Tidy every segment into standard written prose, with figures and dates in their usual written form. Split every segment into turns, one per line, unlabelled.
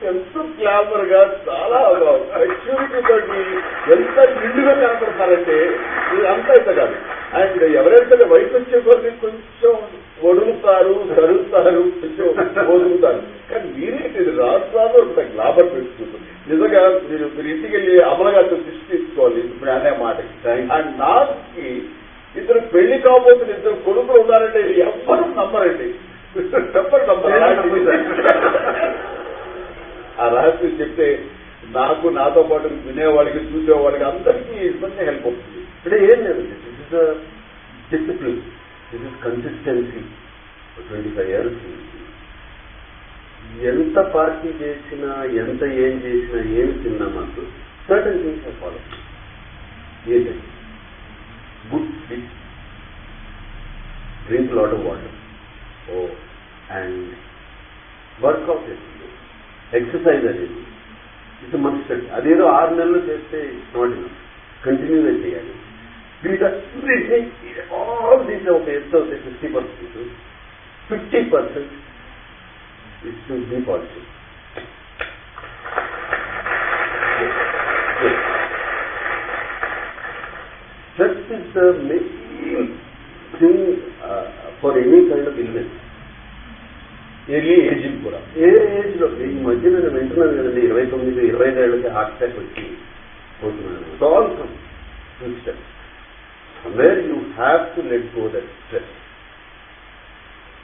ఎంతో గ్లామర్ గా చాలా సెక్యూరిటీ తోటి ఎంత నిండుగా కనపడతారంటే అంతా ఇంత కాదు. అండ్ ఎవరైతే వయసు వచ్చే కొద్ది కొంచెం వడుగుతారు, జరుగుతారు, కొంచెం వదులుతారు. కానీ మీరేంటి రాష్ట్రాల్లో ఇంత గ్లామర్ పెట్టుకుంటుంది. నిజంగా మీరు ఇంటికి వెళ్ళి అమలగారితో దృష్టి తీసుకోవాలి ఇప్పుడు అనే మాటకి. అండ్ నాకి ఇద్దరు పెళ్లి కాబోతున్న ఇద్దరు కొడుకులు ఉన్నారంటే ఎవ్వరూ నమ్మరండి, ఎవ్వరు నమ్మరు. ఆ రహస్యం చెప్తే నాకు, నాతో పాటు వినేవాడికి, చూసేవాడికి అందరికీ ఇబ్బంది హెల్ప్ అవుతుంది.
అంటే ఏం లేదు, this is discipline, this is consistency. 25 years ఎంత పార్టీ చేసినా, ఎంత ఏం చేసినా, ఏమి తిన్నా మాకు సర్టన్ థింగ్స్ ఫాలో. ఏంటంటే good sleep, drink lot of water, and workout చేస్తుంది, ఎక్సర్సైజ్ అనేది ఇట్స్ మస్ట్. అదేదో 6 నెలలు చేస్తే నాట్ ఇనఫ్, కంటిన్యూగా చేయాలి. ఆల్ దీస్ ఒక ఎంత అవుతాయి 50%, 50% is to be positive. Stress is the main thing for any kind of illness.
Early ageing కూడా.
ఏ ఏజ్ లో ఈ మధ్య నేను వింటున్నాను కదండి, 29, 25 ఏళ్ళకి హార్ట్ అటాక్ వచ్చి పోతున్నాను. It all come to stress. Where you have to let go that stress.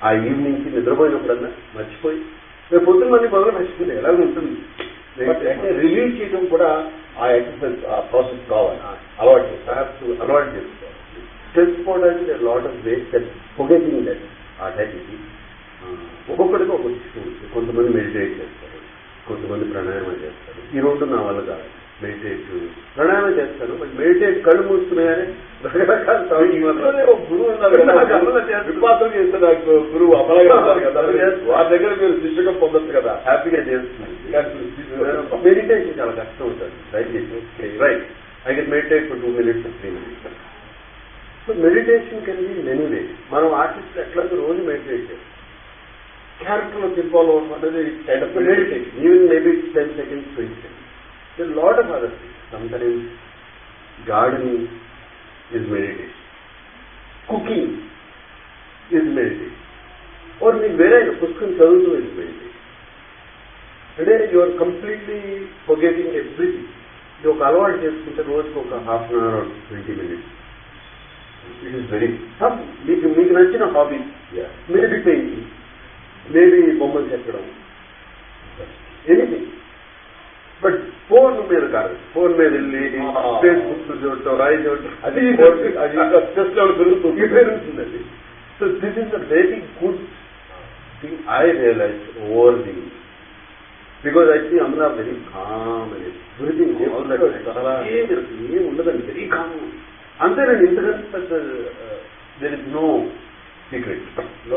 ఆ ఈవినింగ్ కి నిద్రపోయినప్పుడన్నా మర్చిపోయి రేపు పొద్దున్న మళ్ళీ మొదలు మర్చిపోయింది ఎలా ఉంటుంది.
రిలీవ్ చేయడం కూడా ఆ ఎక్సర్సైజ్, ఆ ప్రాసెస్ కావాలి, అలవాటు చేసుకోవాలి.
స్ట్రెస్ పోవడానికి lot of ways that forgetting that ఆ టైంకి ఒక్కొక్కడికి ఒక్కొక్క. కొంతమంది మెడిటేట్ చేస్తారు, కొంతమంది ప్రాణాయామం చేస్తారు. ఈ రెండు నా వల్ల కాదు. మెడిటేట్, ప్రాణాయామం చేస్తాను, బట్ మెడిటేట్ కళ్ళు మూసుకున్నాయని రకరకాల
గురువు విశ్వాసం చేస్తే నాకు గురువు అమలగా కదా, వారి దగ్గర మీరు శిష్యుగా పొందొచ్చు కదా.
హ్యాపీగా చేస్తుంది. మెడిటేషన్ చాలా కష్టం ఉంటుంది. Right, I can meditate for 2 minutes, 3 minutes. So meditation can be many ways. మనం ఆర్టిస్టులు ఎట్లా రోజు మెడిటేట్ చేస్తాం.
క్యారెక్టర్ లో ఇన్వాల్వ్ అవ్వడం అనేది kind of meditation.
Even maybe 10 seconds, 20 seconds. There are a lot of other things. Sometimes gardening is meditation. Cooking is meditation. Or మీకు వేరే పుస్తకం చదువుతూ is meditation. అంటే you are completely forgetting everything. ఇది ఒక అలవాటు చేసుకుంటే రోజుకు ఒక half an hour or 20 minutes. It is very tough. మీకు నచ్చిన హాబీ, మేబీ పెయింటింగ్, మేబీ బొమ్మలు చెక్కడం, ఎనీథింగ్. బట్ ఫోన్ మీద కాదు. ఫోన్ మీద వెళ్ళి ఫేస్బుక్ చూడటం, రాయి చూడటం, అది స్ట్రెస్ లెవెల్ పెరుగుతుందండి. So this is a very good thing I realise over the, because I see Amala very calm and everything. ఏం ఉండదండి, వెరీ కామ్. అంతేనండి. ఇంతకంటే there is no secret.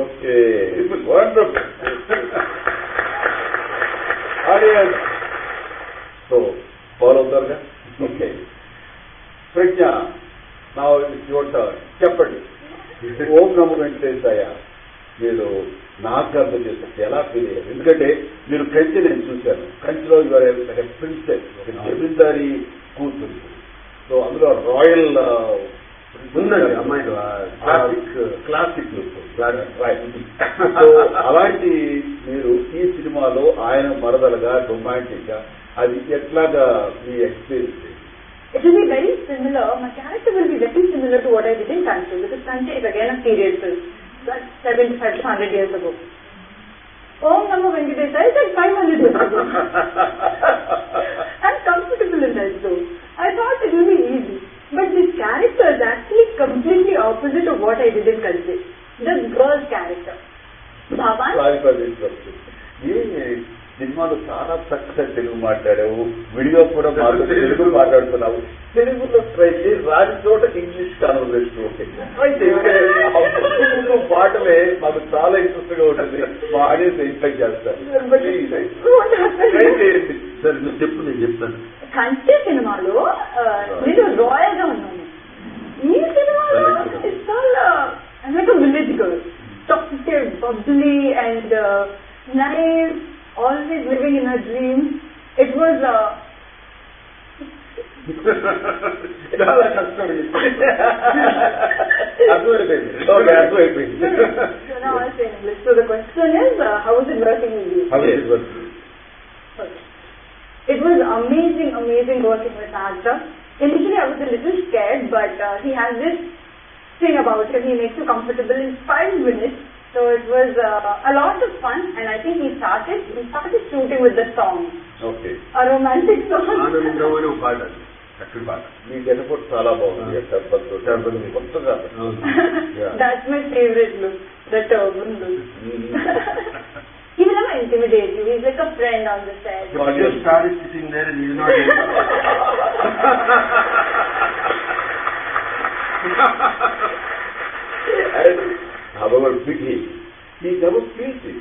Okay, audience so follow అవుతారుగా. ఓకే ప్రజ్ఞ, నా చెప్పండి. ఓం నమో వెంకటేశాయ మీరు నాకు అర్థం చేస్తారు ఎలా ఫీల్ అయ్యారు? ఎందుకంటే మీరు కంచి నేను చూశాను. కంచిలో యువర్ ప్రిన్సెస్, ఒక జమీందారీ కూతురు. సో అందులో రాయల్
ఉందండి అమ్మాయి,
క్లాసిక్ సో అలాంటి మీరు ఈ సినిమాలో ఆయన మరదలుగా రొమాంటిక్ గా అది ఎట్లాగా మీ experience?
It will be very similar. My character will be very similar to what I did in Kanchi, because Kanchi is again a period film. That's 75 to 100 years ago. Om Namo Venkatesaya is like 500 years ago. I'm comfortable in that zone. I thought it will be easy. But this character is actually completely opposite of what I did in Kanchi. This girl's character.
సినిమాలో చాలా చక్కగా తెలుగు మాట్లాడావు, video కూడా తెలుగు మాట్లాడుతున్నావు. తెలుగులో try చేసి రాని చోట ఇంగ్లీష్ కాన్వర్సేషన్ ఓకే అయితే పాటలే మాకు చాలా ఇంట్రెస్ట్ గా ఉంటుంది. మా ఆడియన్స్ ఎక్స్పెక్ట్ చేస్తారు. ట్రై చేయండి సార్, మీరు చెప్పు, నేను చెప్తాను.
కంచి సినిమాలో నేను రాయల్ గా ఉన్నాను. ఈ సినిమాలో it's all like a village girl, talkative, bubbly and nice, always living in her dream, was
చాలా కష్టం అర్థమైపోయింది. ఓకే, అర్థమైపోయింది.
so now I'll say in English. So the question is, how is it working with you?
How is it working?
Okay. It was amazing working with Asha. Initially I was a little scared, but he has this thing about him. He makes you comfortable in 5 minutes. So it was a lot of fun, and I think he started shooting with the song.
Okay,
A romantic song.
ఆనందం అనే ఒక పాట, చక్కటి పాట.
మీ గెటపట్ చాలా బాగుంది. Turban కొత్తగా.
That's my favorite look, the turban look. He will never intimidate you. He's like a friend on the set.
So your star is sitting there and he's not
And however big he never feels it.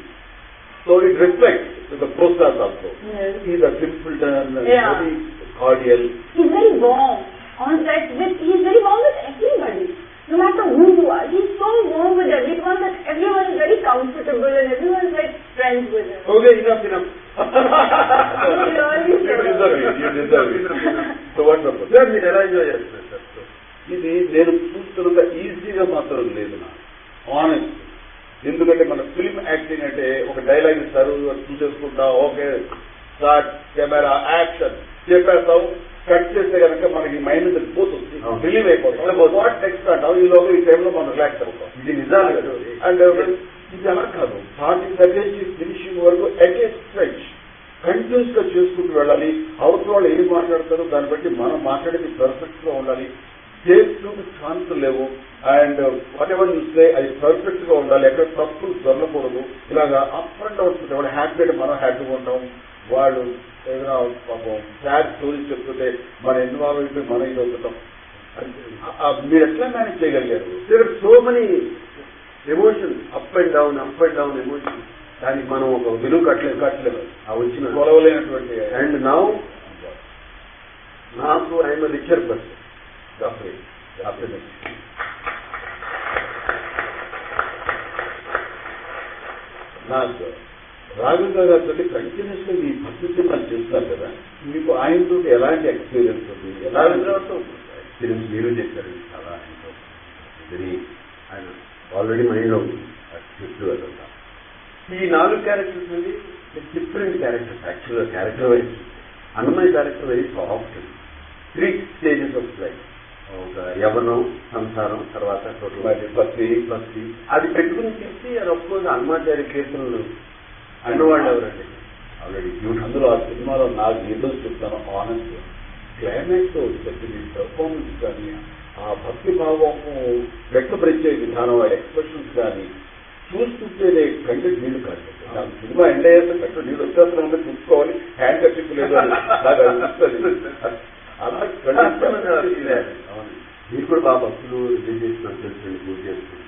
So it reflects to the posters also.
Yes.
He's a simpleton,
Yeah.
very cordial.
He's very warm on set. He's very warm with everybody. No matter who you are, he's so warm with everyone that everyone is very comfortable and everyone's like friends with him.
Okay, enough.
You
You deserve it. So what's the problem?
Sir మీరు ఎలా enjoy చేస్తారు sir?
ఇది నేను చూస్తున్నంత ఈజీగా మాత్రం లేదు నాకు, honest. ఎందుకంటే మన ఫిల్మ్ యాక్టింగ్ అంటే ఒక డైలాగ్ ఇస్తారు, చూసేసుకుంటా, ఓకే స్టార్ట్ కెమెరా యాక్షన్ చెప్పేస్తావు, కట్ చేస్తే కనుక మనకి మైండ్ మీద పోతుంది, రిలీవ్ అయిపోతాం. వాట్ నెక్స్ట్ అంటాం, ఈ లోపల ఈ టైంలో మనం రిలాక్స్ అవుతాం.
ఇది నిజాలు కదా.
అండ్ ఇది అలా కాదు, స్టార్టింగ్ దగ్గర ఫినిషింగ్ వరకు అగేన్స్ స్ట్రెచ్ కంటిన్యూస్ గా చేసుకుంటూ వెళ్ళాలి. అవతల వాళ్ళు ఏం మాట్లాడతారో దాన్ని బట్టి మనం మాట్లాడేది పర్ఫెక్ట్ గా ఉండాలి. సేఫ్ టు ఛాన్సులు లేవు. అండ్ వాట్ ఎవర్ చూస్తే అది పర్ఫెక్ట్ గా ఉండాలి, ఎక్కడ తప్పులు దొరకకూడదు. ఇలాగా అప్ అండ్ డౌన్స్ ఉంటాయి. వాడు హ్యాపీ అంటే మనం హ్యాపీగా ఉంటాం, వాళ్ళు ఏదైనా పాపం సాడ్ స్టోరీస్ చెప్తుంటే మన ఇన్వాల్వ్ అయిపోయి మనం ఇది అవుతాం. మీరు ఎట్లా మేనేజ్ చేయగలిగారు?
There are so many emotions, up and down emotion. దానికి మనం ఒక విలువ కట్టలేదు ఆ వచ్చిన
కొలవలేనటువంటి.
అండ్ నౌ నాకు ఐఎమ్ రిచర్ పర్సన్
నాకు రాఘవేంద్ర గారితో కంటిన్యూస్ గా ఈ భక్తి సినిమాలు చేస్తారు కదా, మీకు ఆయనతో ఎలాంటి ఎక్స్పీరియన్స్ ఉంది?
రాఘవేంద్రతో ఎక్స్పీరియన్స్ మీరు చేశారు చాలా. ఆయనతో వెరీ ఆయన ఆల్రెడీ మైండ్లో ఉంది చెట్లు అదంతా. ఈ 4 క్యారెక్టర్స్ అనేది డిఫరెంట్ క్యారెక్టర్స్. యాక్చువల్గా character wise Annamayya character very soft. 3 stages of life. ఒక యవనం, సంసారం, తర్వాత భక్తి. అది పెట్టుకుని తీసి అది ఒప్పుకోదు. హనుమాచార్య కీర్తనలు అన్నవాళ్ళు ఎవరండి ఆల్రెడీ
అందులో ఆ సినిమాలో నాకు ఏదో చెప్తాను ఆనెస్ట్, క్లైమాక్స్ చెప్పిన పర్ఫార్మెన్స్ కానీ, ఆ భక్తి భావం వ్యక్తపరిచే విధానం, ఆ ఎక్స్ప్రెషన్స్ కానీ చూస్తుంటేనే కంటే నీళ్లు కాదు. నాకు సినిమా ఎండ్ అయ్యాక కంటే నీళ్ళు వచ్చేస్తున్నా చూసుకోవాలి, హ్యాండ్ కట్టింపు లేదు అని నాకు అనిపిస్తుంది. అలా
మీరు కూడా బాగా భక్తులు రిలీజ్ చేస్తున్నారు తెలుసండి, పూజ చేస్తుంది.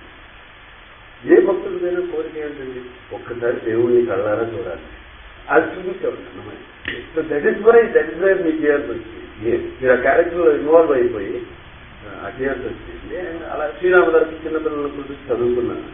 ఏ భక్తులైనా కోరిక ఏంటండి, ఒక్కసారి దేవుడిని కళ్ళారా చూడాలి. అది చూపించారు అన్నమాట. సో దట్ ఈస్ వై మీకు చేయాల్సి వచ్చింది. మీరు ఆ క్యారెక్టర్ ఇన్వాల్వ్ అయిపోయి ఆ చేయాల్సి వచ్చింది. అండ్ అలా శ్రీరామదాసు చిన్నపిల్లల గురించి చదువుకున్నాను.